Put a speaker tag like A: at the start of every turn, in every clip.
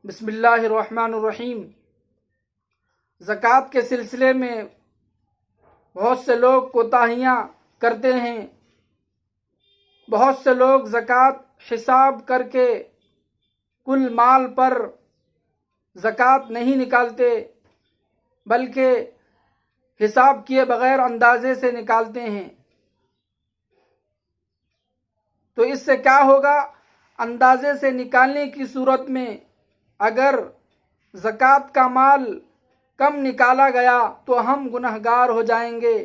A: بسم اللہ الرحمن الرحیم۔ زکوٰۃ کے سلسلے میں بہت سے لوگ کوتاہیاں کرتے ہیں۔ بہت سے لوگ زکوٰۃ حساب کر کے کل مال پر زکوٰۃ نہیں نکالتے، بلکہ حساب کیے بغیر اندازے سے نکالتے ہیں۔ تو اس سے کیا ہوگا؟ اندازے سے نکالنے کی صورت میں اگر زکوٰۃ کا مال کم نکالا گیا تو ہم گنہگار ہو جائیں گے۔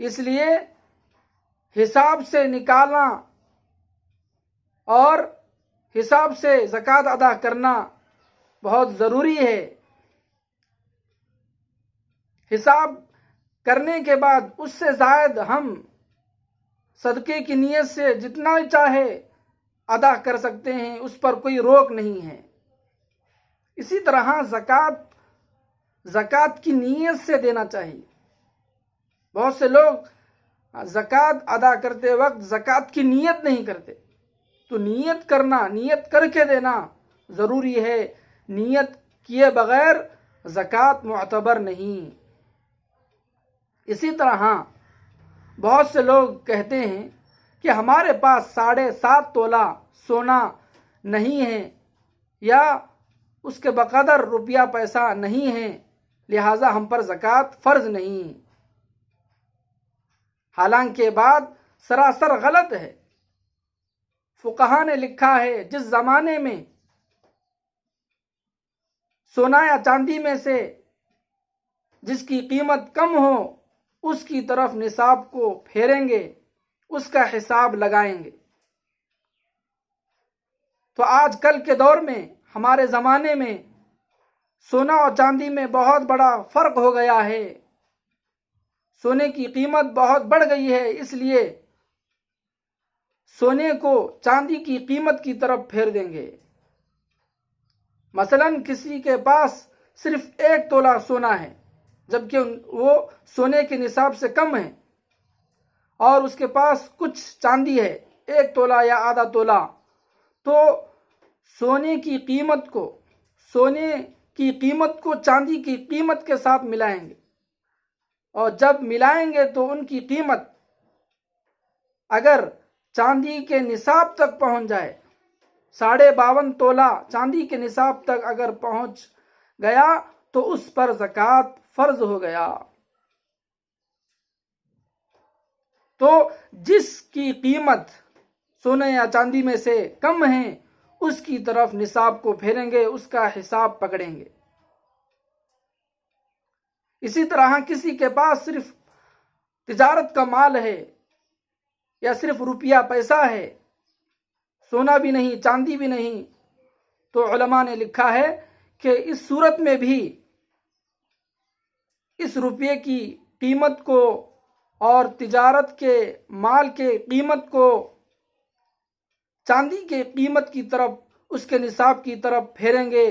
A: اس لیے حساب سے نکالنا اور حساب سے زکوٰۃ ادا کرنا بہت ضروری ہے۔ حساب کرنے کے بعد اس سے زائد ہم صدقے کی نیت سے جتنا چاہے ادا کر سکتے ہیں، اس پر کوئی روک نہیں ہے۔ اسی طرح زکوٰۃ کی نیت سے دینا چاہیے۔ بہت سے لوگ زکوٰۃ ادا کرتے وقت زکوٰۃ کی نیت نہیں کرتے، تو نیت کرنا، نیت کر کے دینا ضروری ہے۔ نیت کیے بغیر زکوٰۃ معتبر نہیں۔ اسی طرح بہت سے لوگ کہتے ہیں کہ ہمارے پاس 7.5 تولہ سونا نہیں ہے یا اس کے بقدر روپیہ پیسہ نہیں ہے، لہٰذا ہم پر زکوٰۃ فرض نہیں۔ حالانکہ بات سراسر غلط ہے۔ فقہا نے لکھا ہے جس زمانے میں سونا یا چاندی میں سے جس کی قیمت کم ہو اس کی طرف نصاب کو پھیریں گے، اس کا حساب لگائیں گے۔ تو آج کل کے دور میں، ہمارے زمانے میں سونا اور چاندی میں بہت بڑا فرق ہو گیا ہے۔ سونے کی قیمت بہت بڑھ گئی ہے، اس لیے سونے کو چاندی کی قیمت کی طرف پھیر دیں گے۔ مثلا کسی کے پاس صرف 1 تولہ سونا ہے، جبکہ وہ سونے کے نصاب سے کم ہے، اور اس کے پاس کچھ چاندی ہے 1 تولہ یا آدھا تولہ، تو سونے کی قیمت کو چاندی کی قیمت کے ساتھ ملائیں گے، اور جب ملائیں گے تو ان کی قیمت اگر چاندی کے نصاب تک پہنچ جائے، 52.5 تولہ چاندی کے نصاب تک اگر پہنچ گیا تو اس پر زکوٰۃ فرض ہو گیا۔ تو جس کی قیمت سونے یا چاندی میں سے کم ہے اس کی طرف نصاب کو پھیریں گے، اس کا حساب پکڑیں گے۔ اسی طرح کسی کے پاس صرف تجارت کا مال ہے یا صرف روپیہ پیسہ ہے، سونا بھی نہیں، چاندی بھی نہیں، تو علماء نے لکھا ہے کہ اس صورت میں بھی اس روپیے کی قیمت کو اور تجارت کے مال کے قیمت کو چاندی کے قیمت کی طرف، اس کے نصاب کی طرف پھیریں گے۔